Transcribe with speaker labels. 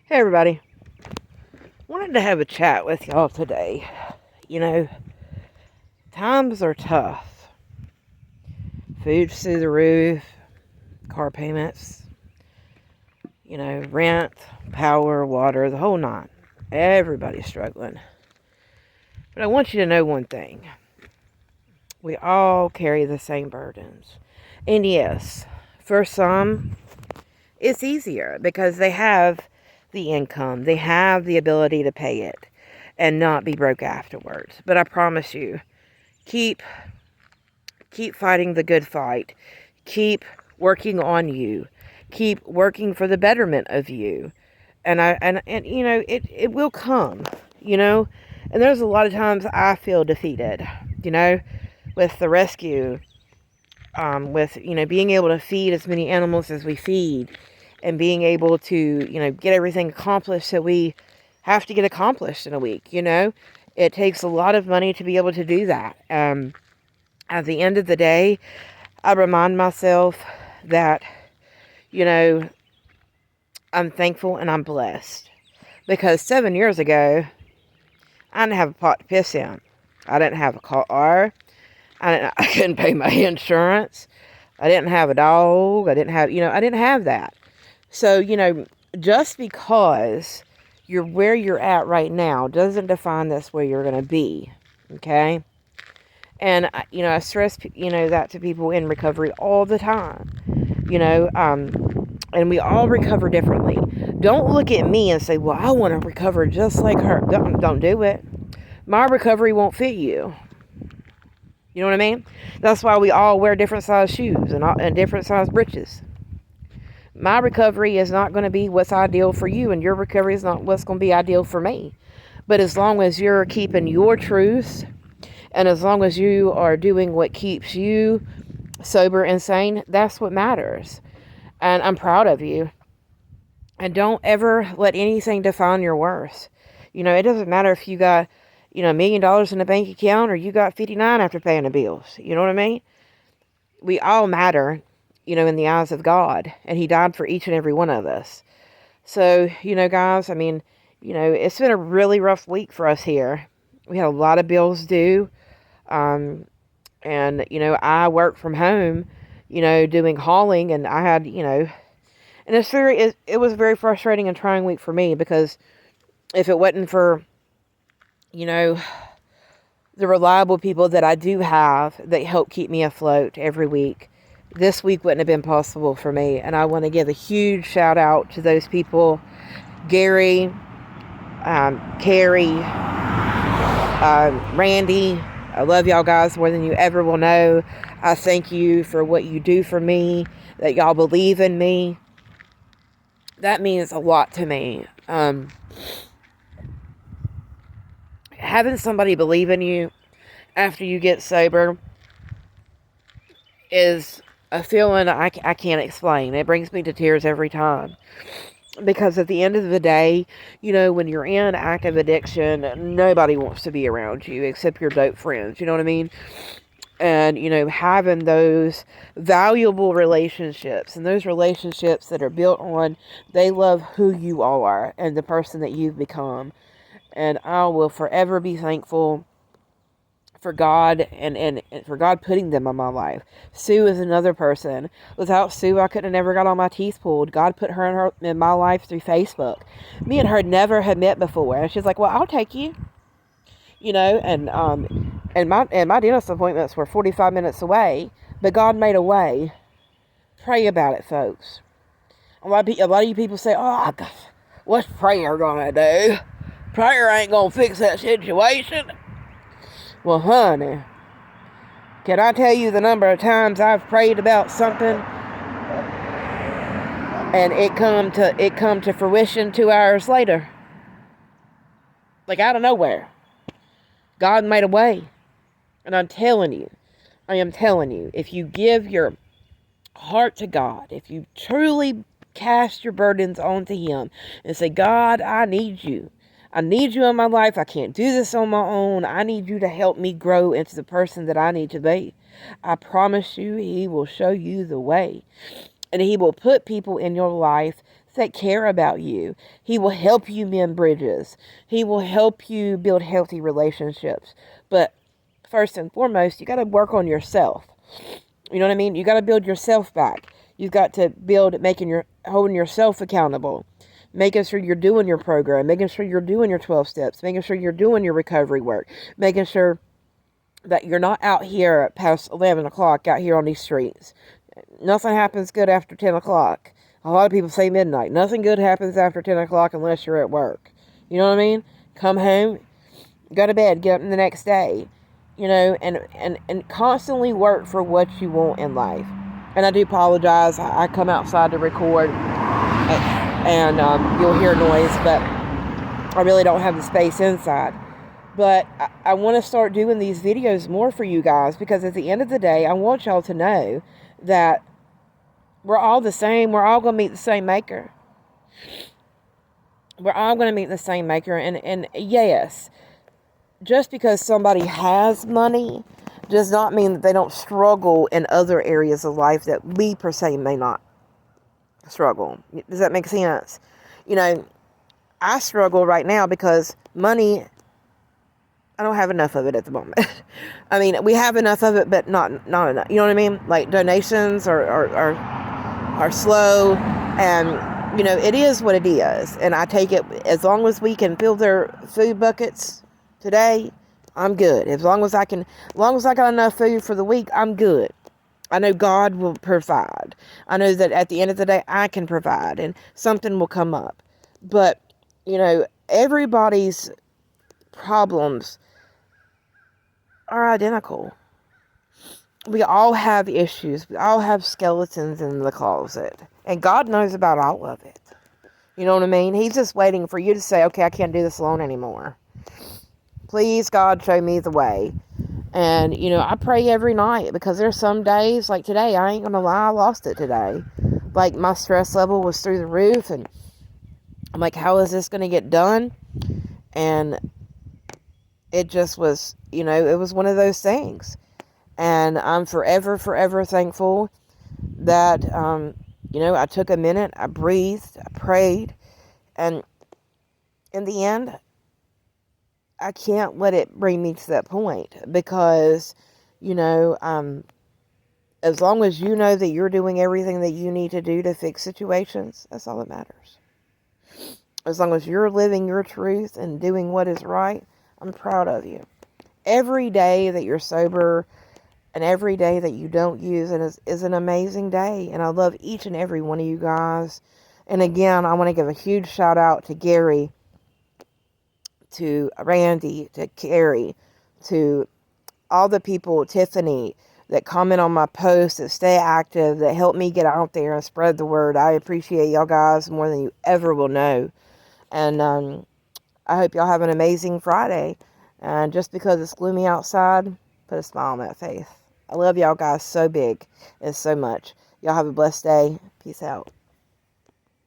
Speaker 1: Hey everybody, wanted to have a chat with y'all today. You know, times are tough. Food's through the roof, car payments, rent, power, water, the whole nine. Everybody's struggling. But I want you to know one thing. We all carry the same burdens. And yes, for some, it's easier because they have the income, they have the ability to pay it and not be broke afterwards. But I promise you, keep fighting the good fight. Keep working on you. Keep working for the betterment of you. And it will come, you know. And there's a lot of times I feel defeated, you know, with the rescue, with, being able to feed as many animals as we feed and being able to, get everything accomplished that we have to get accomplished in a week, you know. It takes a lot of money to be able to do that. At the end of the day, I remind myself that, you know, I'm thankful and I'm blessed. Because 7 years ago, I didn't have a pot to piss in. I didn't have a car. I couldn't pay my insurance. I didn't have a dog. I didn't have that. So, just because you're where you're at right now doesn't define that's where you're going to be. Okay? And, I stress, that to people in recovery all the time. And we all recover differently. Don't look at me and say, well, I want to recover just like her. Don't do it. My recovery won't fit you. You know what I mean? That's why we all wear different size shoes and different size breeches. My recovery is not going to be what's ideal for you, and your recovery is not what's going to be ideal for me. But as long as you're keeping your truth, and as long as you are doing what keeps you sober and sane, that's what matters. And I'm proud of you. And don't ever let anything define your worth. It doesn't matter if you got, $1 million in a bank account or you got 59 after paying the bills. You know what I mean? We all matter, in the eyes of God. And He died for each and every one of us. So, guys, it's been a really rough week for us here. We had a lot of bills due. And, I work from home, doing hauling, and I had, and it was a very frustrating and trying week for me because if it wasn't for, the reliable people that I do have that help keep me afloat every week, this week wouldn't have been possible for me. And I want to give a huge shout out to those people, Gary, Carrie, Randy. I love y'all guys more than you ever will know. I thank you for what you do for me, that y'all believe in me. That means a lot to me. Having somebody believe in you after you get sober is a feeling I can't explain. It brings me to tears every time. Because at the end of the day, when you're in active addiction, nobody wants to be around you except your dope friends. You know what I mean? And, having those valuable relationships and those relationships that are built on, they love who you are and the person that you've become. And I will forever be thankful for God and for God putting them in my life. Sue is another person. Without Sue, I could have never got all my teeth pulled. God put her in my life through Facebook. Me and her never had met before. And she's like, well, I'll take you. And my dentist appointments were 45 minutes away, but God made a way. Pray about it, folks. A lot of you people say, oh, what's prayer gonna do? Prayer ain't gonna fix that situation. Well, honey, can I tell you the number of times I've prayed about something and it come to fruition 2 hours later? Like out of nowhere. God made a way. And I am telling you, if you give your heart to God, if you truly cast your burdens onto Him and say, God, I need you. I need you in my life. I can't do this on my own. I need you to help me grow into the person that I need to be. I promise you, He will show you the way. And He will put people in your life that care about you. He will help you mend bridges. He will help you build healthy relationships. But first and foremost, you got to work on yourself. You know what I mean? You got to build yourself back. You've got to build holding yourself accountable, making sure you're doing your program, making sure you're doing your 12 steps, making sure you're doing your recovery work, making sure that you're not out here past 11 o'clock out here on these streets. Nothing happens good after 10 o'clock. A lot of people say midnight. Nothing good happens after 10 o'clock unless you're at work. You know what I mean? Come home, go to bed, get up the next day. You know, and constantly work for what you want in life. And I do apologize. I come outside to record, and you'll hear noise, but I really don't have the space inside. But I want to start doing these videos more for you guys, because at the end of the day, I want y'all to know that we're all the same. We're all going to meet the same maker. We're all going to meet the same maker. And yes, just because somebody has money does not mean that they don't struggle in other areas of life that we per se may not struggle. Does that make sense? You know, I struggle right now because money, I don't have enough of it at the moment. I mean, we have enough of it, but not enough. You know what I mean? Like, donations are slow, and you know, it is what it is. And I take it, as long as we can fill their food buckets today, I'm good. As long as I got enough food for the week, I'm good. I know God will provide. I know that at the end of the day, I can provide, and something will come up. But, you know, everybody's problems are identical. We all have issues. We all have skeletons in the closet. And God knows about all of it. You know what I mean? He's just waiting for you to say, okay, I can't do this alone anymore. Please, God, show me the way. And, you know, I pray every night, because there's some days, like today, I ain't going to lie, I lost it today. Like, my stress level was through the roof, and I'm like, how is this going to get done? And it just was, you know, it was one of those things. And I'm forever, forever thankful that, you know, I took a minute, I breathed, I prayed, and in the end, I can't let it bring me to that point, because, you know, as long as you know that you're doing everything that you need to do to fix situations, that's all that matters. As long as you're living your truth and doing what is right, I'm proud of you. Every day that you're sober and every day that you don't use it is an amazing day. And I love each and every one of you guys. And again, I want to give a huge shout out to Gary, to Randy, to Carrie, to all the people, Tiffany, that comment on my posts, that stay active, that help me get out there and spread the word. I appreciate y'all guys more than you ever will know. And I hope y'all have an amazing Friday. And just because it's gloomy outside, put a smile on that face. I love y'all guys so big and so much. Y'all have a blessed day. Peace out.